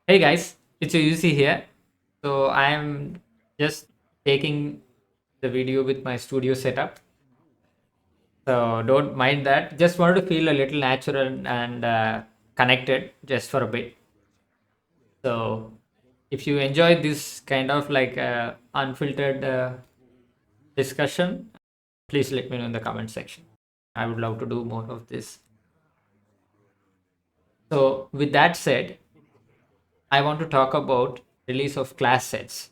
Hey guys, it's UC here. So I am just taking the video with my studio setup. So don't mind that. Just wanted to feel a little natural and connected just for a bit. So if you enjoy this kind of like unfiltered discussion, please let me know in the comment section. I would love to do more of this. So with that said, I want to talk about release of class sets.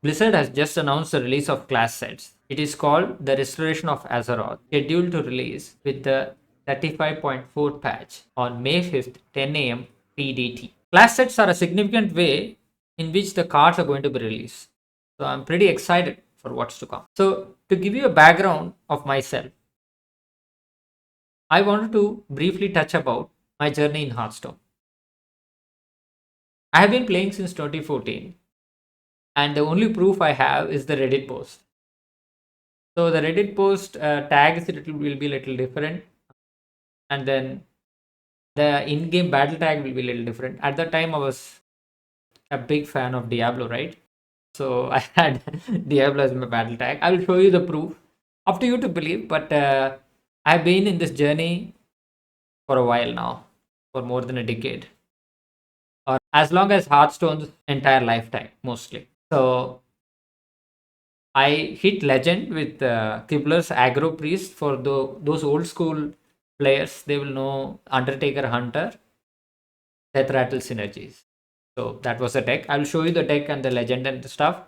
Blizzard has just announced the release of class sets. It is called the Restoration of Azeroth, scheduled to release with the 35.4 patch on May 5th, 10 a.m. PDT. Class sets are a significant way in which the cards are going to be released. So I'm pretty excited for what's to come. So to give you a background of myself, I wanted to briefly touch about my journey in Hearthstone. I have been playing since 2014, and the only proof I have is the Reddit post. So the Reddit post tags will be a little different, and then the in-game battle tag will be a little different. At that time, I was a big fan of Diablo, right? So I had Diablo as my battle tag. I will show you the proof. Up to you to believe, but I've been in this journey for a while now, for more than a decade, or as long as Hearthstone's entire lifetime, mostly. So I hit legend with Kibler's aggro priest. For those old school players, they will know Undertaker Hunter, Death Rattle synergies. So that was the deck. I will show you the deck and the legend and the stuff.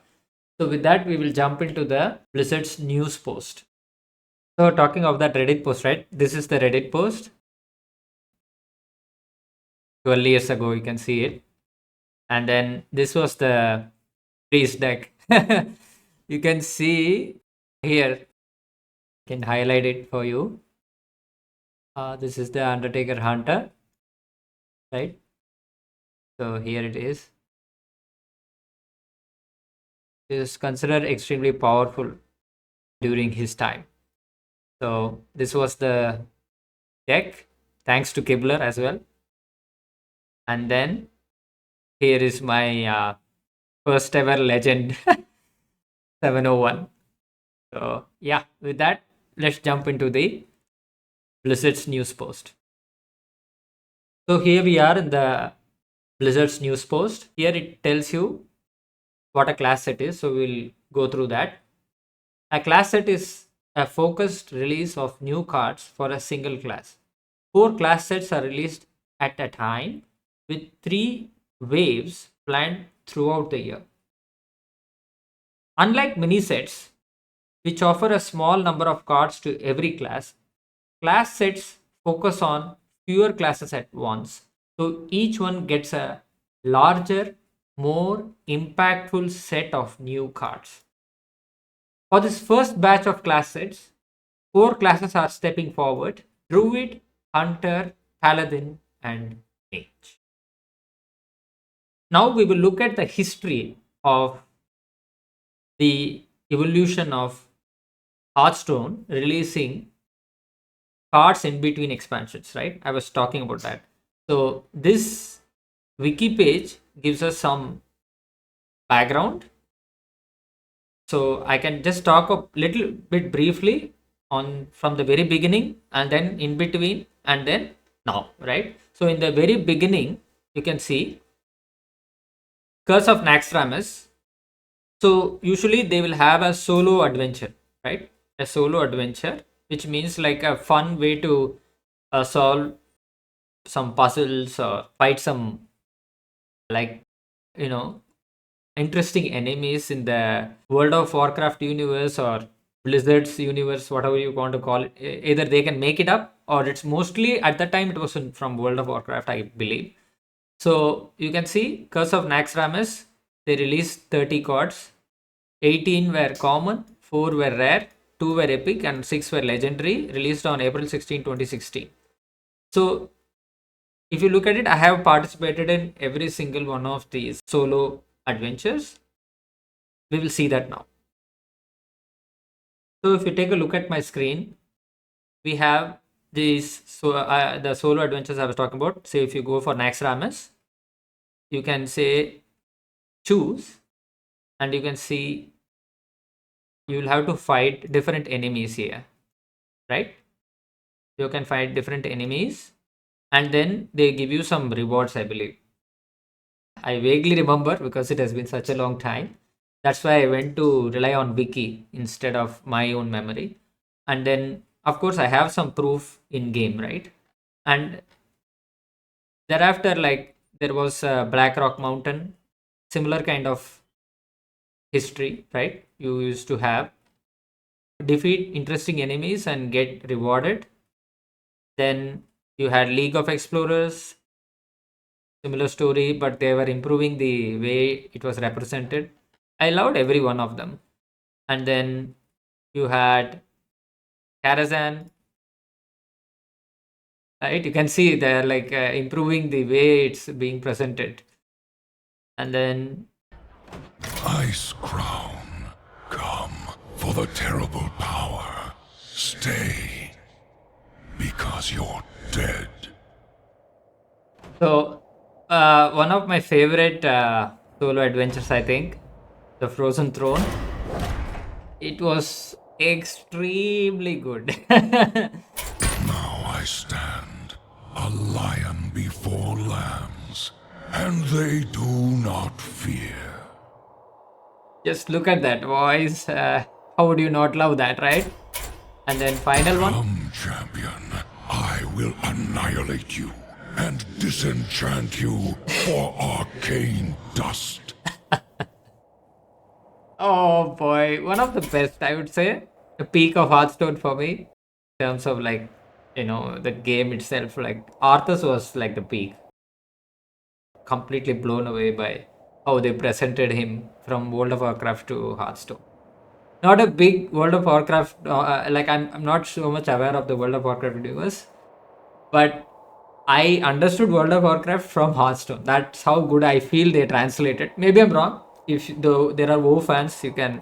So with that, we will jump into the Blizzard's news post. So talking of that Reddit post, right? This is the Reddit post. 12 years ago, you can see it. And then this was the priest deck. You can see here. I can highlight it for you. This is the Undertaker Hunter, right? So here it is. It is considered extremely powerful during his time. So this was the deck, thanks to Kibler as well. And then here is my first ever legend 701. So yeah, with that, let's jump into the Blizzard's news post. So here we are in the Blizzard's news post. Here it tells you what a class set is. So we'll go through that. A class set is a focused release of new cards for a single class. 4 class sets are released at a time with 3 waves planned throughout the year. Unlike mini sets, which offer a small number of cards to every class, class sets focus on fewer classes at once. So each one gets a larger, more impactful set of new cards. For this first batch of class sets, 4 classes are stepping forward: Druid, Hunter, Paladin, and Mage. Now we will look at the history of the evolution of Hearthstone releasing cards in between expansions, right? I was talking about that. So this wiki page gives us some background. So I can just talk a little bit briefly on from the very beginning and then in between and then now, right? So in the very beginning, you can see Curse of Naxxramas. So usually they will have a solo adventure, right? A solo adventure, which means like a fun way to solve some puzzles or fight some, like, you know, interesting enemies in the World of Warcraft universe or Blizzard's universe, whatever you want to call it. Either they can make it up or it's mostly at that time it was from World of Warcraft, I believe. So you can see Curse of Naxxramas, they released 30 cards. 18 were common, 4 were rare, 2 were epic, and 6 were legendary, released on April 16, 2016. So if you look at it, I have participated in every single one of these solo adventures. We will see that now. So if you take a look at my screen, we have these the solo adventures I was talking about. Say if you go for Naxxramas, you can say choose, and you can see you will have to fight different enemies here, right? You can fight different enemies, and then they give you some rewards, I believe. I vaguely remember because it has been such a long time. That's why I went to rely on wiki instead of my own memory. And then, of course, I have some proof in game, right? And thereafter, like there was Black Rock Mountain, similar kind of history, right? You used to have defeat interesting enemies and get rewarded. Then you had League of Explorers, similar story, but they were improving the way it was represented. I loved every one of them. And then you had Karazhan, right? You can see they're like improving the way it's being presented. And then Ice Crown, come for the terrible power. Stay, because you're dead. so one of my favorite solo adventures, I think, the Frozen Throne. It was extremely good. Now I stand, a lion before lambs, and they do not fear. Just look at that voice. How would you not love that, right? And then final one. Come, champion, I will annihilate you and disenchant you for arcane dust. Oh boy, one of the best, I would say. The peak of Hearthstone for me, in terms of like, the game itself. Like Arthas was like the peak. Completely blown away by how they presented him from World of Warcraft to Hearthstone. Not a big World of Warcraft, like I'm not so much aware of the World of Warcraft universe, but I understood World of Warcraft from Hearthstone. That's how good I feel they translated. Maybe I'm wrong. If though there are WoW fans, you can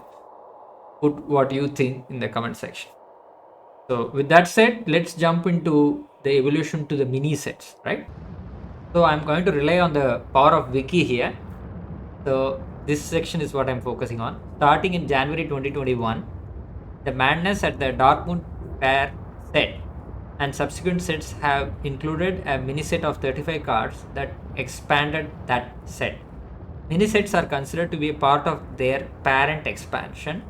put what you think in the comment section. So with that said, let's jump into the evolution to the mini sets, right? So I'm going to rely on the power of wiki here. So this section is what I'm focusing on. Starting in January 2021, the Madness at the Darkmoon Fair set and subsequent sets have included a mini set of 35 cards that expanded that set. Mini sets are considered to be a part of their parent expansion,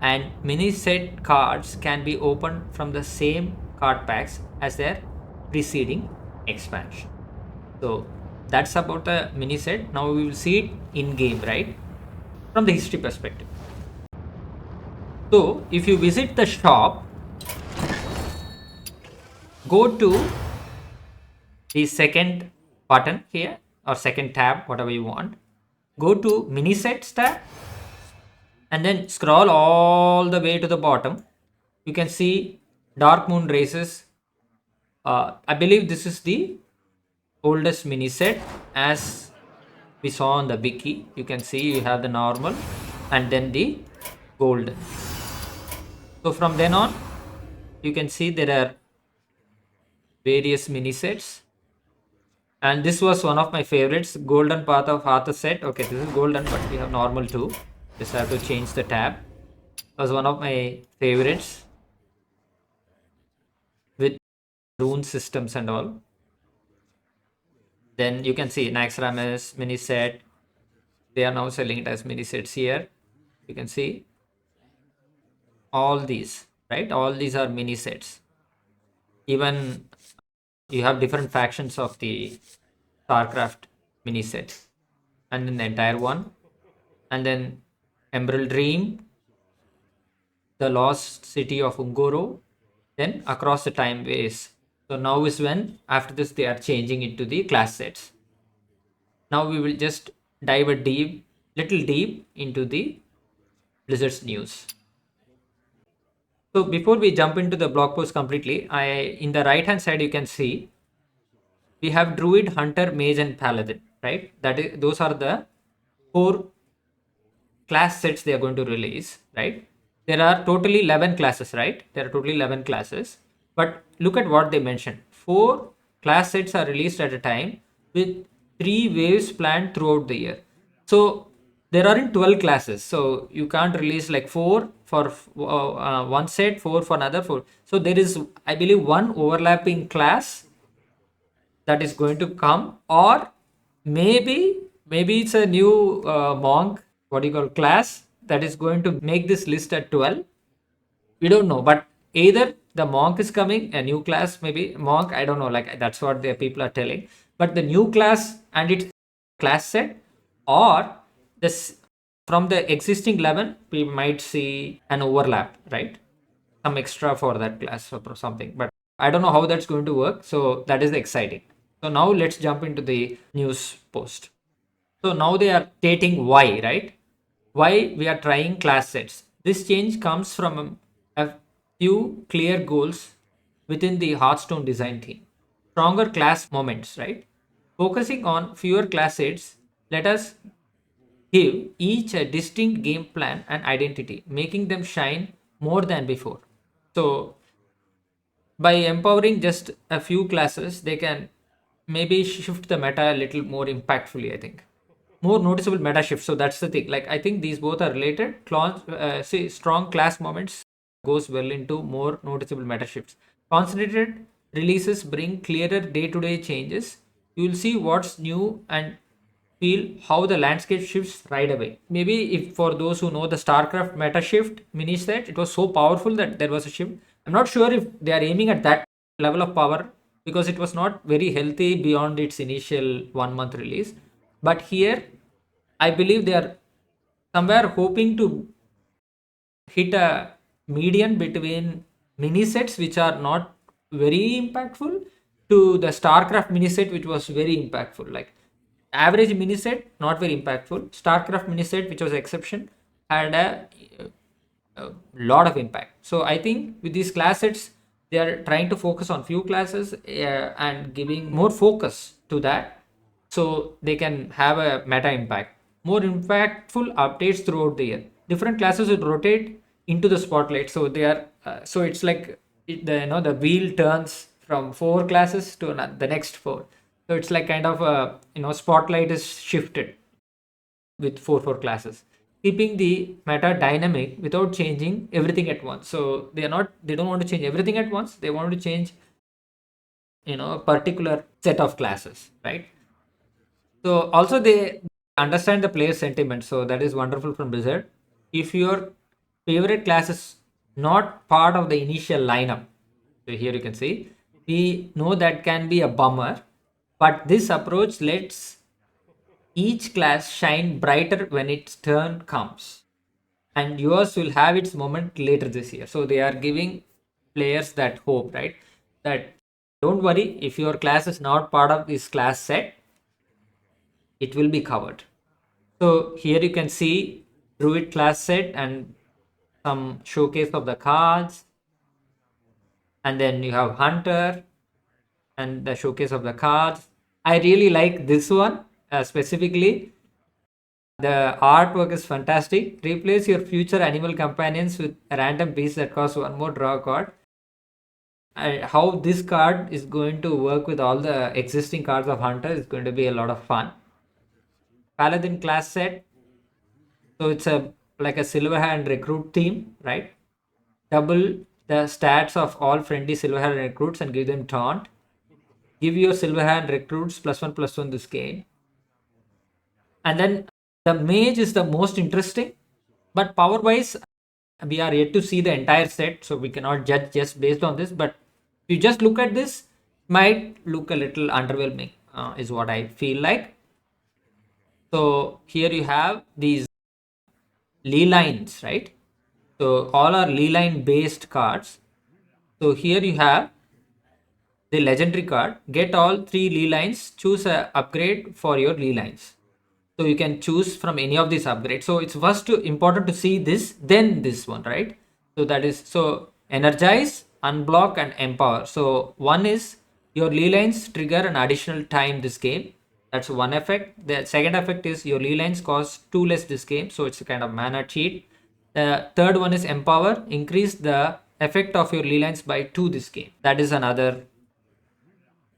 and mini set cards can be opened from the same card packs as their preceding expansion. So that's about the mini set. Now we will see it in game, right? From the history perspective. So if you visit the shop, go to the second button here or second tab, whatever you want. Go to mini sets tab and then scroll all the way to the bottom. You can see Dark Moon Races. I believe this is the oldest mini set as we saw on the wiki. You can see you have the normal and then the golden. So from then on, you can see there are various mini sets, and this was one of my favorites, Golden Path of Arthur set. Okay, this is golden, but we have normal too. Just have to change the tab. It was one of my favorites with rune systems and all. Then you can see Naxxramas mini set. They are now selling it as mini sets here. You can see all these, right? All these are mini sets. Even you have different factions of the StarCraft mini set, and then the entire one, and then Emerald Dream, the Lost City of Ungoro, then Across the Time Ways. So now is when after this they are changing it to the class sets. Now we will just dive a little deep into the Blizzard's news. So before we jump into the blog post completely, in the right hand side you can see we have Druid, Hunter, Mage, and Paladin, right? Those are the 4 class sets they are going to release, right? There are totally 11 classes, right? There are totally 11 classes. But look at what they mentioned. 4 class sets are released at a time with 3 waves planned throughout the year. So there aren't 12 classes, so you can't release like 4 for one set, 4 for another 4. So there is, I believe, one overlapping class that is going to come, or maybe it's a new monk, what do you call, class that is going to make this list at 12. We don't know, but either the monk is coming, a new class, maybe monk, I don't know, like that's what the people are telling. But the new class and its class set, or this from the existing 11, we might see an overlap, right? Some extra for that class or something, but I don't know how that's going to work. So that is exciting. So now let's jump into the news post. So now they are stating why, right? Why we are trying class sets. This change comes from a few clear goals within the Hearthstone design team. Stronger class moments, right? Focusing on fewer class sets, let us give each a distinct game plan and identity, making them shine more than before. So by empowering just a few classes, they can maybe shift the meta a little more impactfully, I think. More noticeable meta shift. So that's the thing. Like, I think these both are related. See, strong class moments goes well into more noticeable meta shifts. Concentrated releases bring clearer day-to-day changes. You will see what's new and feel how the landscape shifts right away. Maybe if for those who know the StarCraft meta shift mini set, it was so powerful that there was a shift. I'm not sure if they are aiming at that level of power, because it was not very healthy beyond its initial 1 month release. But here, I believe they are somewhere hoping to hit a median between mini sets which are not very impactful to the StarCraft mini set which was very impactful. Like average mini set, not very impactful. StarCraft mini set, which was exception, had a lot of impact. So I think with these class sets, they are trying to focus on few classes and giving more focus to that, so they can have a meta impact. More impactful updates throughout the year. Different classes would rotate into the spotlight, so they are so it's like the wheel turns from 4 classes to the next 4. So it's like kind of spotlight is shifted with 4 classes, keeping the meta dynamic without changing everything at once. So they don't want to change everything at once. They want to change a particular set of classes, right? So also they understand the player sentiment. So that is wonderful from Blizzard. If your favorite class is not part of the initial lineup, so here you can see, we know that can be a bummer, but this approach lets each class shine brighter when its turn comes, and yours will have its moment later this year. So they are giving players that hope, right? That don't worry, if your class is not part of this class set, it will be covered. So here you can see Druid class set and some showcase of the cards, and then you have Hunter and the showcase of the cards. I really like this one specifically. The artwork is fantastic. Replace your future animal companions with a random piece that costs 1 more draw card. And how this card is going to work with all the existing cards of Hunter is going to be a lot of fun. Paladin class set. So it's a like a silver hand recruit theme, right? Double the stats of all friendly silver hand recruits and give them taunt. Give your silver hand recruits +1/+1 this game. And then the mage is the most interesting, but power wise, we are yet to see the entire set, so we cannot judge just based on this. But if you just look at this, might look a little underwhelming, is what I feel like. So here you have these ley lines, right? So all are ley line based cards. So here you have the legendary card. Get all 3 ley lines. Choose a upgrade for your ley lines. So you can choose from any of these upgrades. So it's first important to see this, then this one, right? So that is, so energize, unblock, and empower. So one is your ley lines trigger an additional time this game. That's one effect. The second effect is your ley lines cost 2 less this game. So it's a kind of mana cheat. The third one is empower, increase the effect of your ley lines by 2 this game. That is another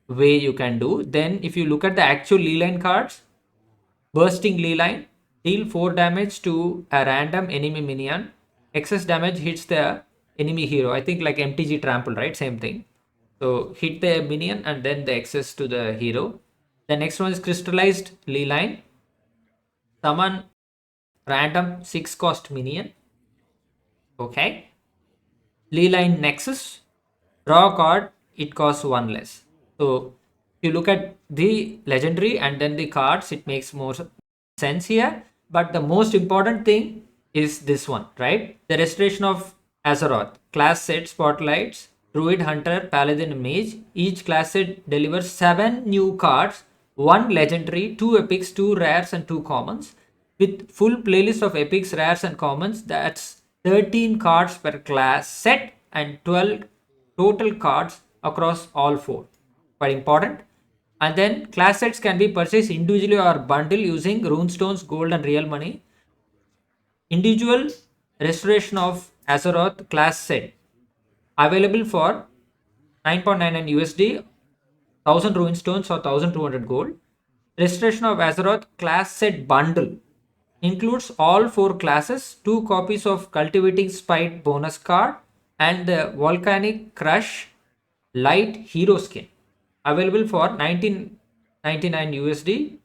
way you can do. Then if you look at the actual Leyline cards, Bursting Leyline, deal 4 damage to a random enemy minion. Excess damage hits the enemy hero. I think like MTG Trample, right? Same thing. So hit the minion and then the excess to the hero. The next one is Crystallized Leyline. Summon random 6 cost minion. Okay. Leyline Nexus. Draw a card, it costs 1 less. So if you look at the legendary and then the cards, it makes more sense here. But the most important thing is this one, right? The restoration of Azeroth. Class set spotlights, Druid, Hunter, Paladin, and Mage. Each class set delivers 7 new cards, 1 legendary, 2 epics, 2 rares, and 2 commons. With full playlist of epics, rares, and commons, that's 13 cards per class set and 12 total cards across all 4. Quite important. And then class sets can be purchased individually or bundle using runestones, gold, and real money. Individual restoration of Azeroth class set available for 9.99 USD, 1000 runestones or 1200 gold. Restoration of Azeroth class set bundle includes all 4 classes, 2 copies of Cultivating Spite bonus card, and the Volcanic Crush Light Hero skin, available for 1999 USD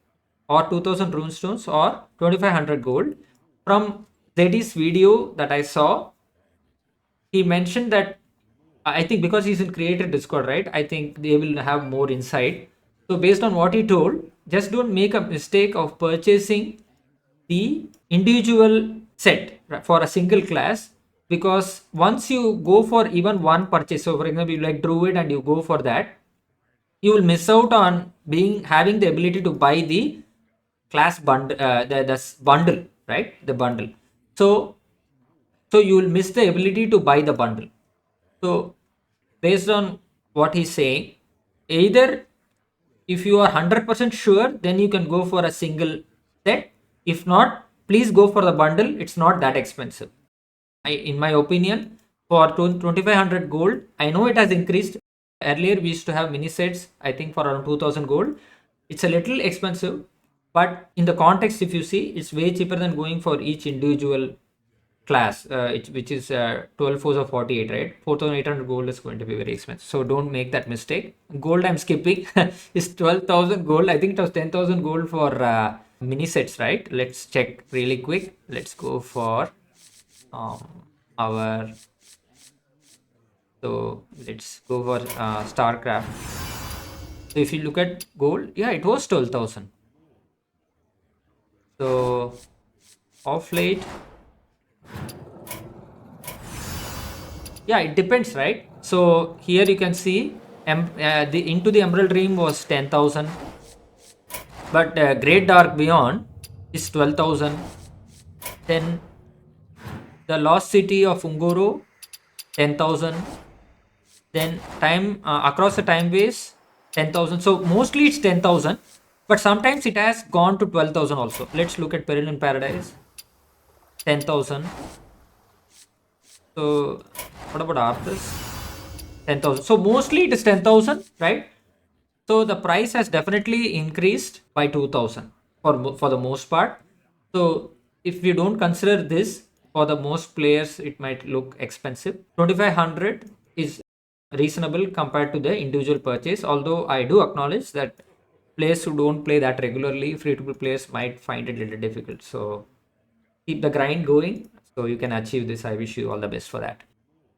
or 2000 runestones or 2500 gold. From Zeddy's video that I saw, he mentioned that I think because he's in creator Discord, right? I think they will have more insight. So based on what he told, just don't make a mistake of purchasing the individual set for a single class, because once you go for even one purchase, so for example you like Druid and you go for that, you will miss out on having the ability to buy the class bundle, the bundle, right? The bundle. So you will miss the ability to buy the bundle. So based on what he's saying, either if you are 100% sure, then you can go for a single set. If not, please go for the bundle. It's not that expensive. In my opinion, for 2500 gold, I know it has increased. Earlier, we used to have mini sets, I think for around 2000 gold. It's a little expensive, but in the context, if you see, it's way cheaper than going for each individual class, which is 12 fours of 48, right? 4800 gold is going to be very expensive, so don't make that mistake. Gold I'm skipping is 12,000 gold. I think it was 10,000 gold for mini sets, right? Let's check really quick. Let's go for our so let's go for StarCraft. So if you look at gold, yeah, it was 12,000. So off late, yeah, it depends, right? So here you can see the Into the Emerald Dream was 10,000, but Great Dark Beyond is 12,000. Then the Lost City of Ungoro, 10,000. Then time Across the Time Ways, 10,000. So mostly it's 10,000, but sometimes it has gone to 12,000 also. Let's look at Peril in Paradise, 10,000. So what about Arthas? 10,000. So mostly it is 10,000, right? So the price has definitely increased by 2,000 for the most part. So if you don't consider this, for the most players, it might look expensive. 2,500 is reasonable compared to the individual purchase. Although I do acknowledge that players who don't play that regularly, free-to-play players might find it a little difficult. So keep the grind going so you can achieve this. I wish you all the best for that.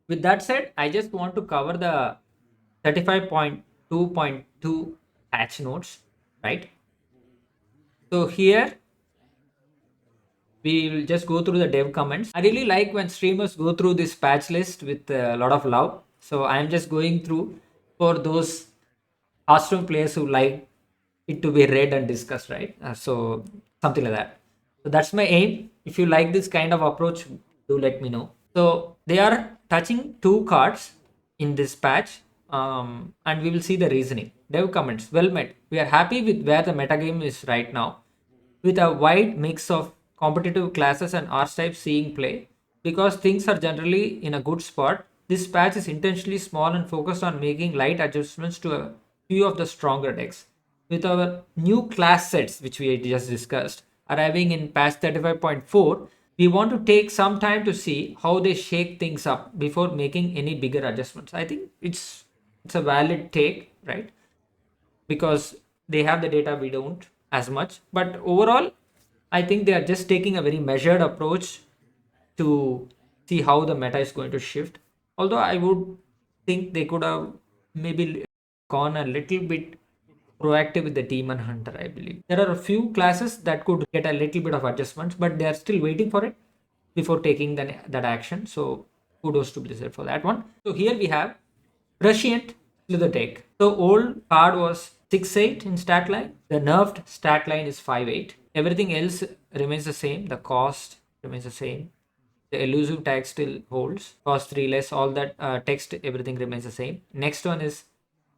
With that said, I just want to cover the 35.2.2 patch notes, right? So here we will just go through the dev comments. I really like when streamers go through this patch list with a lot of love. So I am just going through for those Hearthstone players who like it to be read and discussed, right? So something like that. So that's my aim. If you like this kind of approach, do let me know. So they are touching 2 cards in this patch, and we will see the reasoning. Dev comments, well met. We are happy with where the metagame is right now, with a wide mix of competitive classes and archetypes seeing play. Because things are generally in a good spot, this patch is intentionally small and focused on making light adjustments to few of the stronger decks. With our new class sets, which we just discussed, arriving in patch 35.4, we want to take some time to see how they shake things up before making any bigger adjustments. I think it's a valid take, right? Because they have the data, we don't as much. But overall, I think they are just taking a very measured approach to see how the meta is going to shift. Although I would think they could have maybe gone a little bit proactive with the demon hunter. I believe there are a few classes that could get a little bit of adjustments, but they are still waiting for it before taking that action. So kudos to Blizzard for that one. So here we have Prescient Slither Take. The old card was 6-8 in stat line. The nerfed stat line is 5-8. Everything else remains the same. The cost remains the same. The elusive tag still holds. Cost 3 less. All that text, everything remains the same. Next one is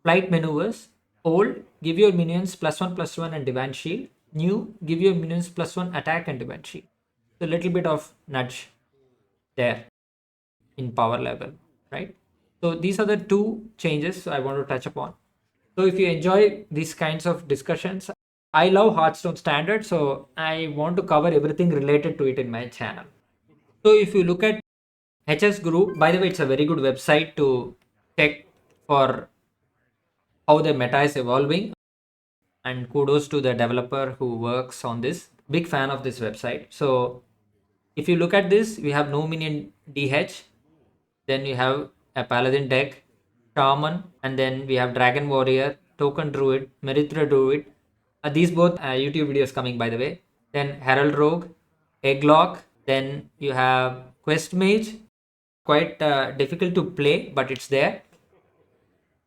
Flight Maneuvers. Old, give your minions +1/+1 and Divine Shield. New, give your minions +1 attack and Divine Shield. So a little bit of nudge there in power level, right? So these are the two changes I want to touch upon. So if you enjoy these kinds of discussions, I love Hearthstone Standard, so I want to cover everything related to it in my channel. So if you look at HS Group, by the way, it's a very good website to check for how the meta is evolving, and kudos to the developer who works on this. Big fan of this website. So if you look at this, we have no minion DH, then you have a Paladin deck, Shaman, and then we have Dragon Warrior, Token Druid, Merithra Druid. These both YouTube videos coming, by the way. Then Herald Rogue, Egglock, then you have Quest Mage, quite difficult to play, but it's there.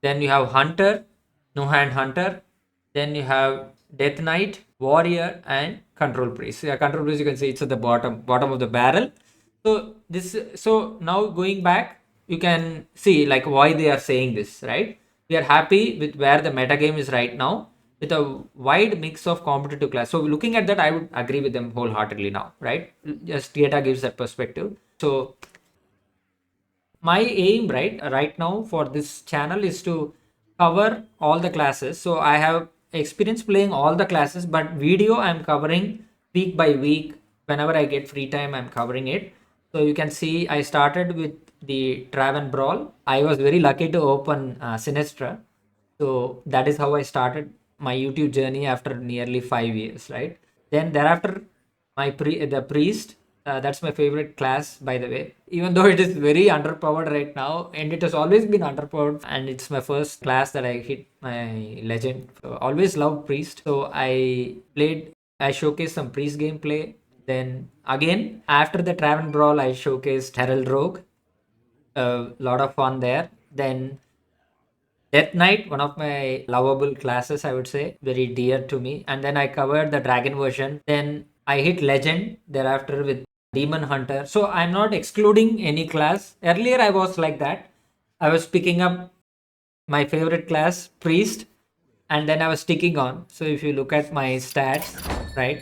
Then you have Hunter, No Hand Hunter. Then you have Death Knight, Warrior, and Control Priest. Yeah, Control Priest, you can see it's at the bottom of the barrel. So now going back, you can see like why they are saying this, right? We are happy with where the meta game is right now, with a wide mix of competitive class. So looking at that, I would agree with them wholeheartedly now, right? Just data gives that perspective. So my aim right now for this channel is to cover all the classes. So I have experience playing all the classes, but video I'm covering week by week. Whenever I get free time, I'm covering it. So you can see I started with the Traven Brawl. I was very lucky to open Sinistra. So that is how I started my YouTube journey after nearly 5 years, right? Then thereafter, the priest. That's my favorite class, by the way. Even though it is very underpowered right now, and it has always been underpowered, and it's my first class that I hit my legend. So always loved priest. So I showcased some priest gameplay. Then again, after the Traven Brawl, I showcased Herald Rogue. A lot of fun there. Then Death Knight, one of my lovable classes, I would say, very dear to me. And then I covered the Dragon version. Then I hit Legend thereafter with Demon Hunter. So I'm not excluding any class. Earlier I was like that. I was picking up my favorite class, Priest, and then I was sticking on. So if you look at my stats, right,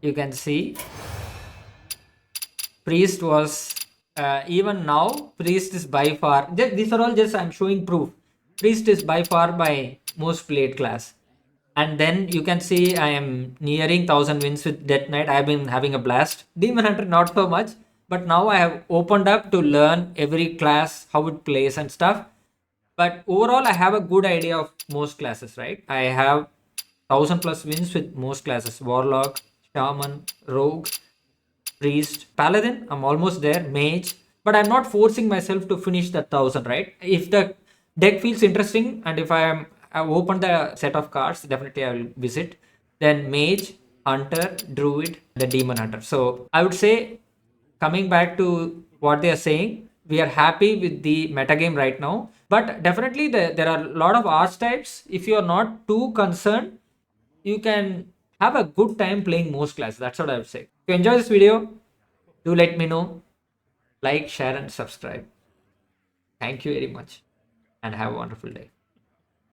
you can see Priest was even now Priest is by far, these are all just I'm showing proof. Priest is by far my most played class. And then you can see I am nearing 1000 wins with Death Knight. I've been having a blast. Demon Hunter not so much, but now I have opened up to learn every class, how it plays and stuff. But overall I have a good idea of most classes, right? I have 1000+ wins with most classes: Warlock, Shaman, Rogue, Priest, Paladin. I'm almost there. Mage, but I'm not forcing myself to finish that 1000, right? If the deck feels interesting and if I've opened the set of cards, definitely I will visit. Then Mage, Hunter, Druid, the Demon Hunter. So I would say, coming back to what they are saying, we are happy with the metagame right now. But definitely there are a lot of archetypes. If you are not too concerned, you can have a good time playing most classes. That's what I would say. If you enjoy this video, do let me know. Like, share, and subscribe. Thank you very much, and have a wonderful day.